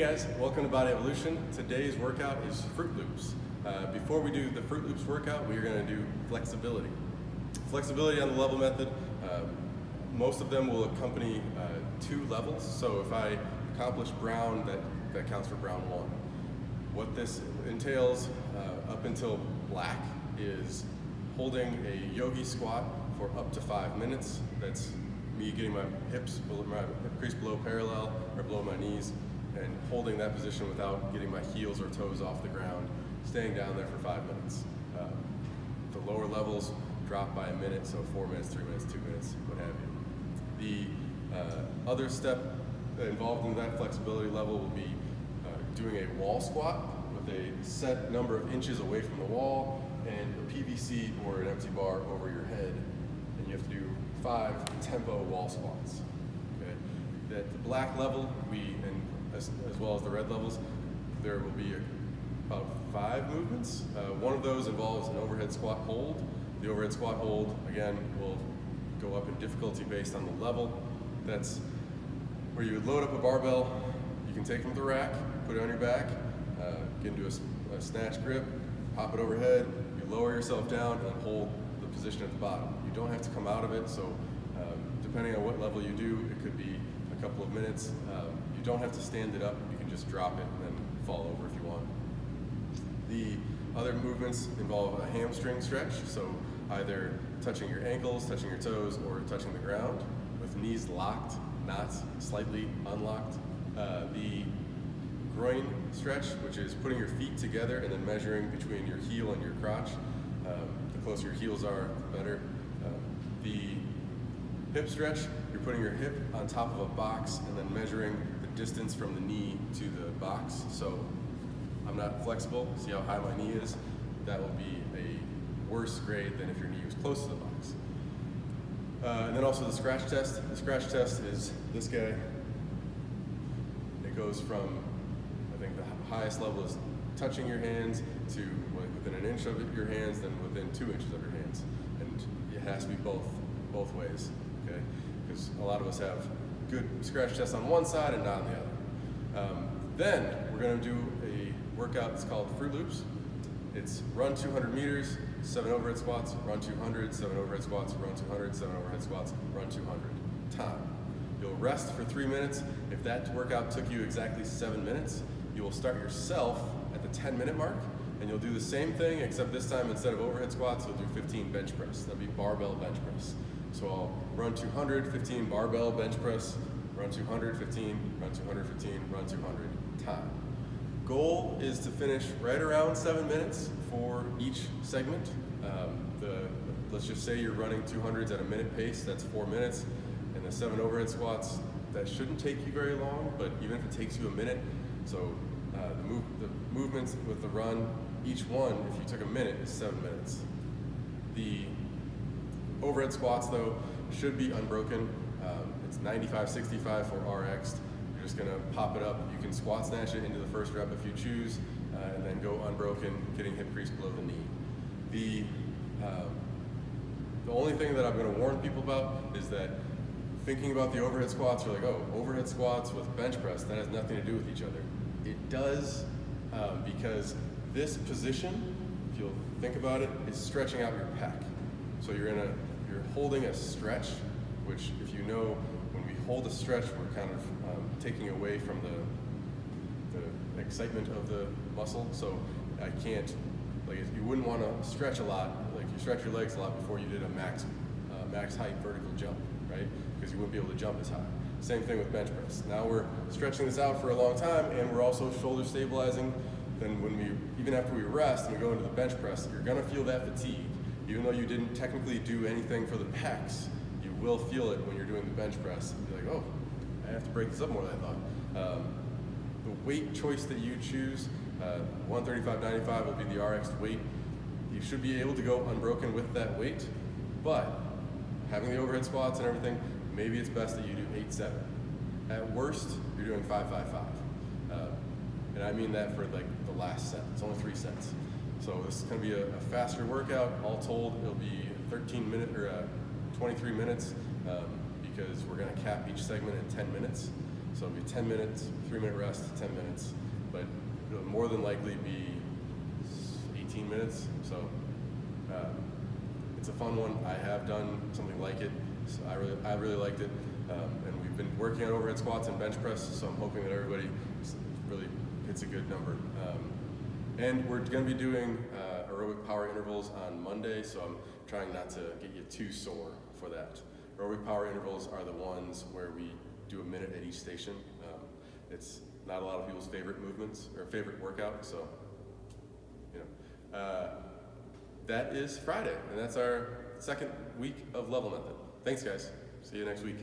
Hey guys, welcome to Body Evolution. Today's workout is Froot Loops. Before we do the Froot Loops workout, we are going to do flexibility. Flexibility on the level method, most of them will accompany 2 levels. So if I accomplish brown, that counts for brown 1. What this entails up until black is holding a yogi squat for up to 5 minutes. That's me getting my hips, my hip crease below parallel or below my knees, and holding that position without getting my heels or toes off the ground, staying down there for 5 minutes. The lower levels drop by a minute, so 4 minutes, 3 minutes, 2 minutes, what have you. The other step involved in that flexibility level will be doing a wall squat with a set number of inches away from the wall and a PVC or an empty bar over your head, and you have to do 5 tempo wall squats. Okay? At the black level, as well as the red levels, there will be about 5 movements. One of those involves an overhead squat hold. The overhead squat hold, again, will go up in difficulty based on the level. That's where you would load up a barbell. You can take from the rack, put it on your back, get into a snatch grip, pop it overhead, you lower yourself down, and then hold the position at the bottom. You don't have to come out of it, so depending on what level you do, it could be a couple of minutes. You don't have to stand it up, you can just drop it and then fall over if you want. The other movements involve a hamstring stretch, so either touching your ankles, touching your toes, or touching the ground with knees locked, not slightly unlocked. The groin stretch, which is putting your feet together and then measuring between your heel and your crotch. The closer your heels are, the better. The hip stretch, you're putting your hip on top of a box and then measuring the distance from the knee to the box. So I'm not flexible, see how high my knee is? That will be a worse grade than if your knee was close to the box. And then also the scratch test. The scratch test is this guy. It goes from, I think the highest level is touching your hands to within an inch of your hands, then within 2 inches of your hands. And it has to be both ways, okay? Because a lot of us have good scratch tests on one side and not on the other. Then we're going to do a workout that's called Froot Loops. It's run 200 meters, 7 overhead squats, run 200, 7 overhead squats, run 200, 7 overhead squats, run 200. Time. You'll rest for 3 minutes. If that workout took you exactly 7 minutes, you will start yourself at the 10-minute mark, and you'll do the same thing, except this time instead of overhead squats, you'll do 15 bench press. That'll be barbell bench press. So I'll run 200, 15 barbell bench press, run 200, 15, run 200, 15, run 200, time. Goal is to finish right around 7 minutes for each segment. Let's just say you're running 200s at a minute pace, that's 4 minutes, and the 7 overhead squats, that shouldn't take you very long, but even if it takes you a minute, so the movements with the run, each one, if you took a minute, is 7 minutes. The overhead squats, though, should be unbroken. It's 95-65 for RX. You're just gonna pop it up. You can squat snatch it into the first rep if you choose, and then go unbroken, getting hip crease below the knee. The only thing that I'm gonna warn people about is that thinking about the overhead squats, you're like, oh, overhead squats with bench press, that has nothing to do with each other. It does, because this position, if you'll think about it, is stretching out your pec. So you're holding a stretch, which if you know, when we hold a stretch, we're kind of taking away from the excitement of the muscle. So I can't, you wouldn't want to stretch a lot, you stretch your legs a lot before you did a max height vertical jump, right? Because you wouldn't be able to jump as high. Same thing with bench press. Now we're stretching this out for a long time, and we're also shoulder stabilizing. Then even after we rest and we go into the bench press, you're gonna feel that fatigue. Even though you didn't technically do anything for the pecs, you will feel it when you're doing the bench press. You'll be like, oh, I have to break this up more than I thought. The weight choice that you choose, 135/95 will be the RX weight. You should be able to go unbroken with that weight, but having the overhead squats and everything, maybe it's best that you do 8-7. At worst, you're doing 5-5-5. And I mean that for the last set. It's only 3 sets. So this is going to be a faster workout. All told, it'll be 23 minutes because we're going to cap each segment at 10 minutes. So it'll be 10 minutes, 3-minute rest, 10 minutes, but it'll more than likely be 18 minutes. So it's a fun one. I have done something like it. So I really liked it. And we've been working on overhead squats and bench press, so I'm hoping that everybody really hits a good number. And we're going to be doing aerobic power intervals on Monday, so I'm trying not to get you too sore for that. Aerobic power intervals are the ones where we do a minute at each station. It's not a lot of people's favorite movements or favorite workout, so that is Friday, and that's our second week of Level Method. Thanks, guys. See you next week.